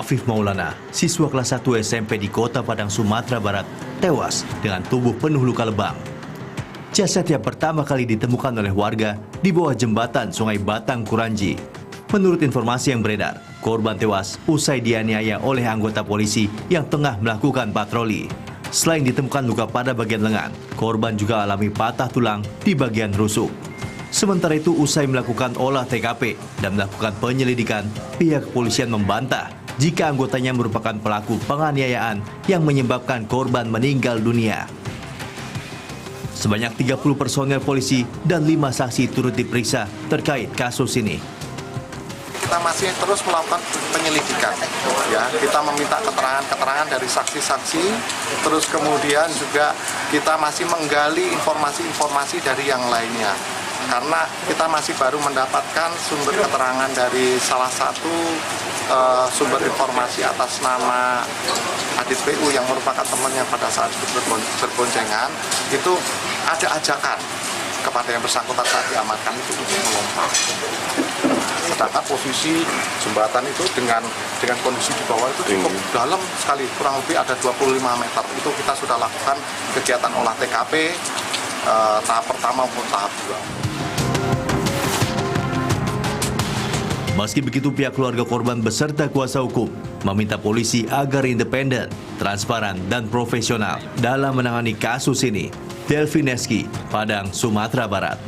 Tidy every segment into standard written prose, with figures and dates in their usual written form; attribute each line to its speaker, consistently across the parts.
Speaker 1: Afif Maulana, siswa kelas 1 SMP di Kota Padang, Sumatera Barat, tewas dengan tubuh penuh luka lebam. Jasad yang pertama kali ditemukan oleh warga di bawah jembatan Sungai Batang Kuranji. Menurut informasi yang beredar, korban tewas usai dianiaya oleh anggota polisi yang tengah melakukan patroli. Selain ditemukan luka pada bagian lengan, korban juga alami patah tulang di bagian rusuk. Sementara itu, usai melakukan olah TKP dan melakukan penyelidikan, pihak kepolisian membantah jika anggotanya merupakan pelaku penganiayaan yang menyebabkan korban meninggal dunia. Sebanyak 30 personel polisi dan 5 saksi turut diperiksa terkait kasus ini.
Speaker 2: Kita masih terus melakukan penyelidikan, ya. Kita meminta keterangan dari saksi-saksi, terus kemudian juga kita masih menggali informasi-informasi dari yang lainnya. Karena kita masih baru mendapatkan sumber keterangan dari salah satu sumber informasi atas nama Adit PU yang merupakan temannya pada saat berboncengan, itu ada ajakan kepada yang bersangkutan saat diamankan itu untuk melompat. Sedangkan posisi jembatan itu dengan kondisi di bawah itu cukup dalam sekali, kurang lebih ada 25 meter. Itu kita sudah lakukan kegiatan olah TKP tahap pertama maupun tahap 2.
Speaker 1: Meski begitu, pihak keluarga korban beserta kuasa hukum meminta polisi agar independen, transparan, dan profesional dalam menangani kasus ini. Delvin Eski, Padang, Sumatera Barat.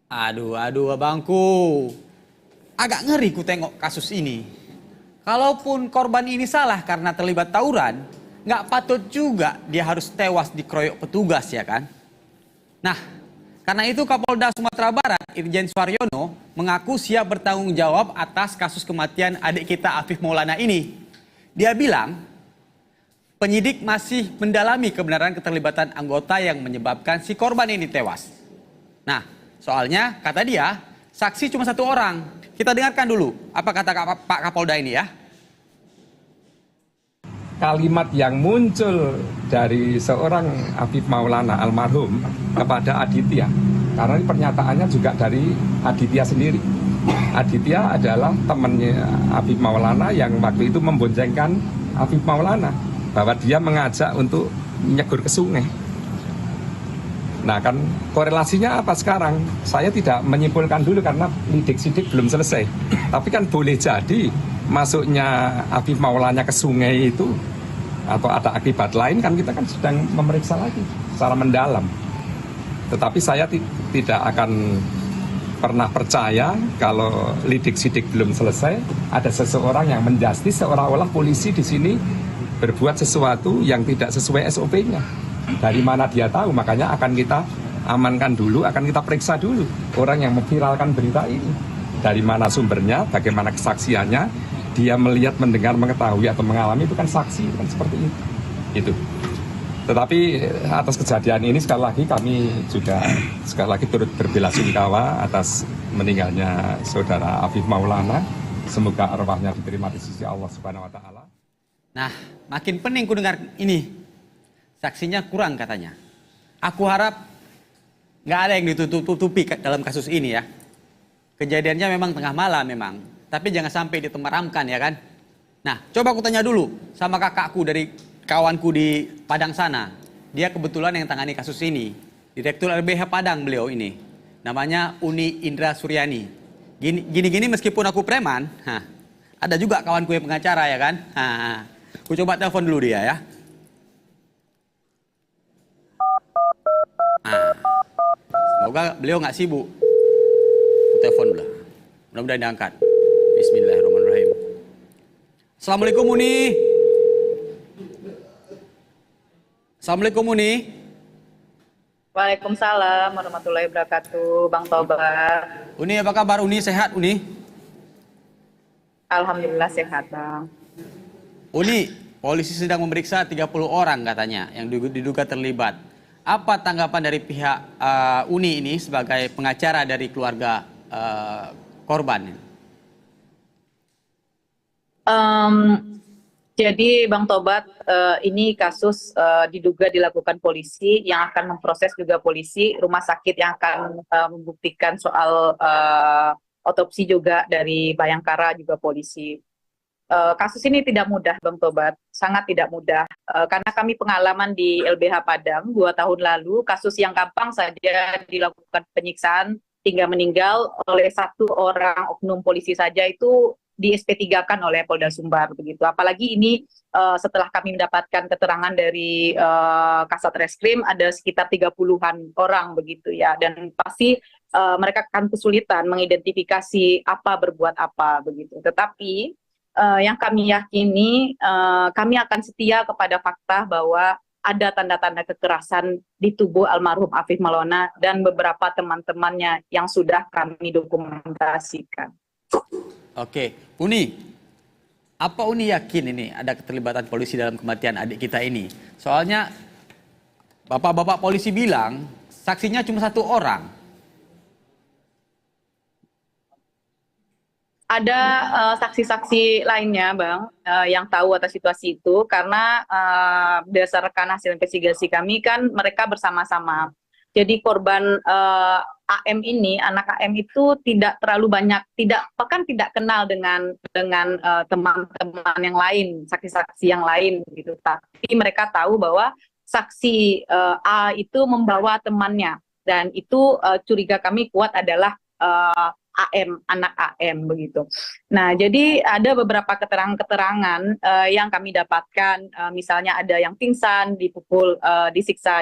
Speaker 3: Aduh abangku. Agak ngeri ku tengok kasus ini. Kalaupun korban ini salah karena terlibat tawuran, nggak patut juga dia harus tewas dikeroyok petugas, ya kan? Nah, karena itu Kapolda Sumatera Barat, Irjen Suaryono, mengaku siap bertanggung jawab atas kasus kematian adik kita Afif Maulana ini. Dia bilang, penyidik masih mendalami kebenaran keterlibatan anggota yang menyebabkan si korban ini tewas. Nah, soalnya kata dia, saksi cuma satu orang. Kita dengarkan dulu apa kata Pak Kapolda ini ya.
Speaker 4: Kalimat yang muncul dari seorang Afif Maulana almarhum kepada Aditya, karena ini pernyataannya juga dari Aditya sendiri. Aditya adalah temannya Afif Maulana yang waktu itu memboncengkan Afif Maulana, bahwa dia mengajak untuk nyegur ke sungai. Nah kan korelasinya apa sekarang? Saya tidak menyimpulkan dulu karena lidik-sidik belum selesai. Tapi kan boleh jadi masuknya Afif Maulana ke sungai itu atau ada akibat lain, kan kita kan sedang memeriksa lagi secara mendalam. Tetapi saya tidak akan pernah percaya kalau lidik-sidik belum selesai ada seseorang yang menjustis seolah-olah polisi di sini berbuat sesuatu yang tidak sesuai SOP-nya. Dari mana dia tahu? Makanya akan kita amankan dulu, akan kita periksa dulu orang yang memviralkan berita ini. Dari mana sumbernya, bagaimana kesaksiannya, dia melihat, mendengar, mengetahui atau mengalami, itu kan saksi, itu kan seperti itu. Itu. Tetapi atas kejadian ini sekali lagi kami juga sekali lagi turut berbelasungkawa atas meninggalnya saudara Afif Maulana. Semoga arwahnya diterima di sisi Allah Subhanahu wa taala.
Speaker 3: Nah, makin pening ku dengar ini. Saksinya kurang katanya. Aku harap nggak ada yang ditutup-tutupi dalam kasus ini ya. Kejadiannya memang tengah malam memang, tapi jangan sampai ditemeramkan ya kan. Nah, coba aku tanya dulu sama kakakku dari kawanku di Padang sana. Dia kebetulan yang tangani kasus ini. Direktur LBH Padang beliau ini. Namanya Uni Indra Suryani. Gini-gini meskipun aku preman, ada juga kawanku yang pengacara ya kan. Aku coba telepon dulu dia ya. Semoga beliau nggak sibuk. Aku telepon dulu. Mudah-mudahan diangkat. Bismillahirrahmanirrahim. Assalamualaikum Uni. Assalamualaikum Uni.
Speaker 5: Waalaikumsalam warahmatullahi wabarakatuh, Bang Tobar.
Speaker 3: Uni apa kabar Uni? Sehat Uni?
Speaker 5: Alhamdulillah sehat Bang.
Speaker 3: Uni, polisi sedang memeriksa 30 orang katanya yang diduga terlibat. Apa tanggapan dari pihak Uni ini sebagai pengacara dari keluarga korban?
Speaker 5: Jadi Bang Tobat, ini kasus diduga dilakukan polisi yang akan memproses juga polisi, rumah sakit yang akan membuktikan soal otopsi juga dari Bayangkara juga polisi. Kasus ini tidak mudah Bang Tobat, sangat tidak mudah. Karena kami pengalaman di LBH Padang 2 tahun lalu, kasus yang gampang saja dilakukan penyiksaan hingga meninggal oleh 1 orang oknum polisi saja itu di SP3-kan oleh Polda Sumbar begitu. Apalagi ini setelah kami mendapatkan keterangan dari Kasat Reskrim ada sekitar 30-an orang begitu ya, dan pasti mereka akan kesulitan mengidentifikasi apa berbuat apa begitu. Tetapi yang kami yakini, kami akan setia kepada fakta bahwa ada tanda-tanda kekerasan di tubuh almarhum Afif Malona dan beberapa teman-temannya yang sudah kami dokumentasikan.
Speaker 3: Oke, Uni, apa Uni yakin ini ada keterlibatan polisi dalam kematian adik kita ini? Soalnya bapak-bapak polisi bilang saksinya cuma 1 orang.
Speaker 5: Ada saksi-saksi lainnya, Bang, yang tahu atas situasi itu karena berdasarkan hasil investigasi kami kan mereka bersama-sama. Jadi korban AM ini, anak AM itu tidak terlalu banyak, bahkan tidak kenal dengan teman-teman yang lain, saksi-saksi yang lain gitu. Tapi mereka tahu bahwa saksi A itu membawa temannya dan itu curiga kami kuat adalah AM, anak AM begitu. Nah, jadi ada beberapa keterangan-keterangan yang kami dapatkan, misalnya ada yang pingsan, dipukul,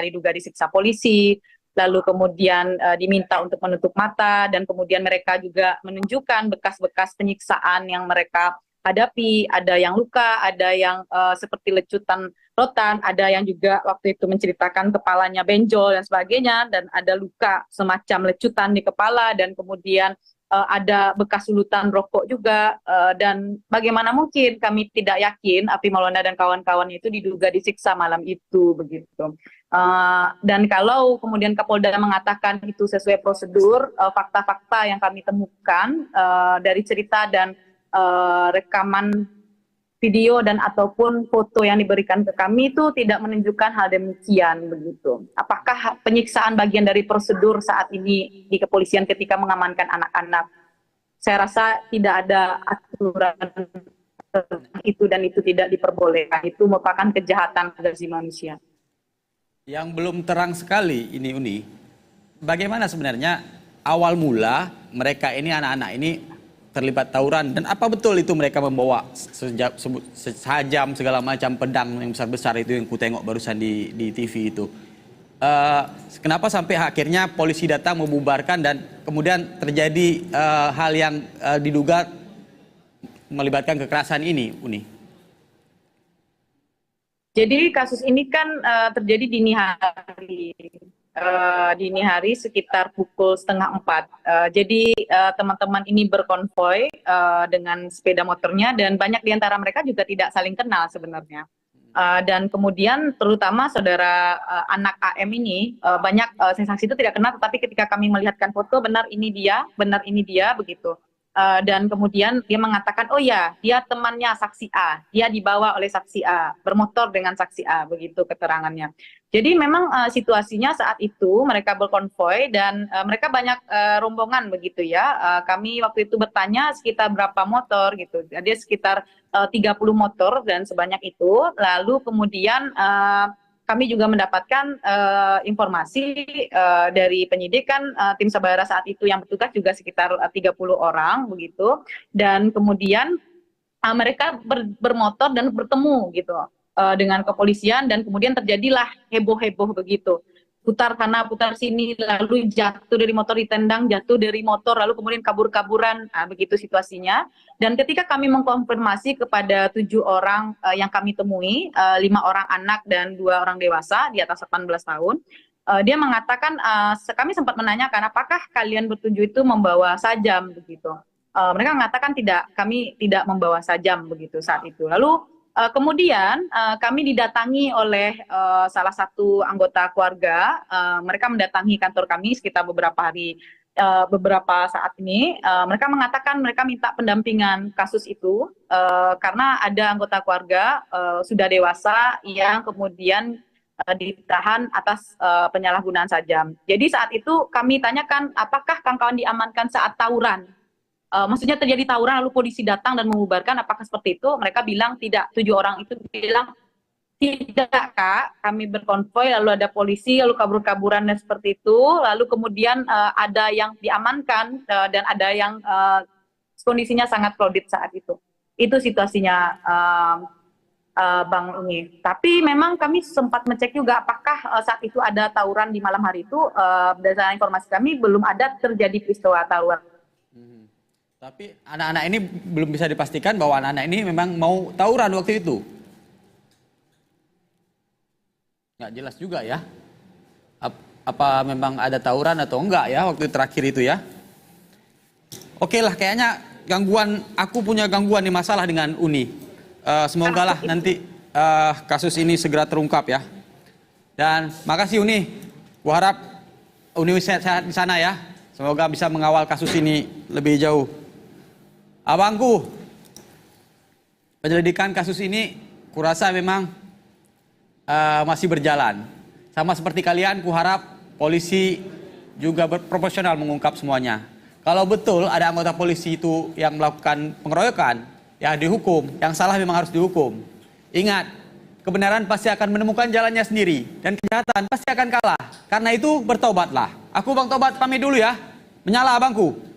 Speaker 5: diduga disiksa polisi, lalu kemudian diminta untuk menutup mata, dan kemudian mereka juga menunjukkan bekas-bekas penyiksaan yang mereka hadapi, ada yang luka, ada yang seperti lecutan rotan, ada yang juga waktu itu menceritakan kepalanya benjol dan sebagainya, dan ada luka semacam lecutan di kepala, dan kemudian ada bekas sulutan rokok juga, dan bagaimana mungkin kami tidak yakin Afif Malona dan kawan-kawan itu diduga disiksa malam itu begitu. Dan kalau kemudian Kapolda mengatakan itu sesuai prosedur, fakta-fakta yang kami temukan dari cerita dan rekaman video dan ataupun foto yang diberikan ke kami itu tidak menunjukkan hal demikian begitu. Apakah penyiksaan bagian dari prosedur saat ini di kepolisian ketika mengamankan anak-anak? Saya rasa tidak ada aturan itu dan itu tidak diperbolehkan. Itu merupakan kejahatan asasi manusia.
Speaker 3: Yang belum terang sekali ini Uni, bagaimana sebenarnya awal mula mereka ini, anak-anak ini terlibat tawuran, dan apa betul itu mereka membawa sajam segala macam pedang yang besar-besar itu yang ku tengok barusan di TV itu. Kenapa sampai akhirnya polisi datang membubarkan dan kemudian terjadi hal yang diduga melibatkan kekerasan ini, Uni?
Speaker 5: Jadi kasus ini kan terjadi dini hari sekitar pukul 3:30. Jadi teman-teman ini berkonvoy dengan sepeda motornya dan banyak di antara mereka juga tidak saling kenal sebenarnya. Dan kemudian terutama saudara anak AM ini banyak saksi itu tidak kenal, tetapi ketika kami melihatkan foto benar ini dia begitu. Dan kemudian dia mengatakan, oh ya, dia temannya saksi A, dia dibawa oleh saksi A, bermotor dengan saksi A, begitu keterangannya. Jadi memang situasinya saat itu mereka berkonvoy dan mereka banyak rombongan begitu ya. Kami waktu itu bertanya sekitar berapa motor gitu, jadi sekitar 30 motor dan sebanyak itu. Lalu kemudian kami juga mendapatkan informasi dari penyidik kan tim Sabara saat itu yang bertugas juga sekitar 30 orang begitu, dan kemudian mereka bermotor dan bertemu gitu dengan kepolisian dan kemudian terjadilah heboh-heboh begitu. Putar sana, putar sini, lalu jatuh dari motor ditendang, jatuh dari motor, lalu kemudian kabur-kaburan, begitu situasinya. Dan ketika kami mengkonfirmasi kepada 7 orang yang kami temui, 5 orang anak dan 2 orang dewasa di atas 18 tahun, dia mengatakan, kami sempat menanyakan, apakah kalian bertujuh itu membawa sajam begitu. Mereka mengatakan tidak, kami tidak membawa sajam begitu saat itu. Lalu kemudian kami didatangi oleh salah satu anggota keluarga. Mereka mendatangi kantor kami sekitar beberapa hari beberapa saat ini mereka mengatakan mereka minta pendampingan kasus itu karena ada anggota keluarga sudah dewasa yang kemudian ditahan atas penyalahgunaan sajam. Jadi saat itu kami tanyakan apakah kawan-kawan diamankan saat tawuran. Maksudnya terjadi tawuran lalu polisi datang dan membubarkan, apakah seperti itu? Mereka bilang tidak. 7 orang itu bilang tidak, Kak, kami berkonvoy, lalu ada polisi, lalu kabur-kaburan dan seperti itu, lalu kemudian ada yang diamankan dan ada yang kondisinya sangat crowded saat itu. Itu situasinya, Bang Uni. Tapi memang kami sempat ngecek juga apakah saat itu ada tawuran di malam hari itu, berdasarkan informasi kami belum ada terjadi peristiwa tawuran.
Speaker 3: Tapi anak-anak ini belum bisa dipastikan bahwa anak-anak ini memang mau tawuran waktu itu. Nggak jelas juga ya. Apa memang ada tawuran atau enggak ya waktu terakhir itu ya. Oke lah, kayaknya aku punya gangguan nih, masalah dengan Uni. Semoga lah nanti kasus ini segera terungkap ya. Dan makasih Uni. Gua harap Uni sehat di sana ya. Semoga bisa mengawal kasus ini lebih jauh. Abangku, penyelidikan kasus ini kurasa memang masih berjalan. Sama seperti kalian, kuharap polisi juga berproporsional mengungkap semuanya. Kalau betul ada anggota polisi itu yang melakukan pengeroyokan, ya dihukum. Yang salah memang harus dihukum. Ingat, kebenaran pasti akan menemukan jalannya sendiri. Dan kejahatan pasti akan kalah. Karena itu bertobatlah. Aku Bang Tobat pamit dulu ya. Menyala abangku.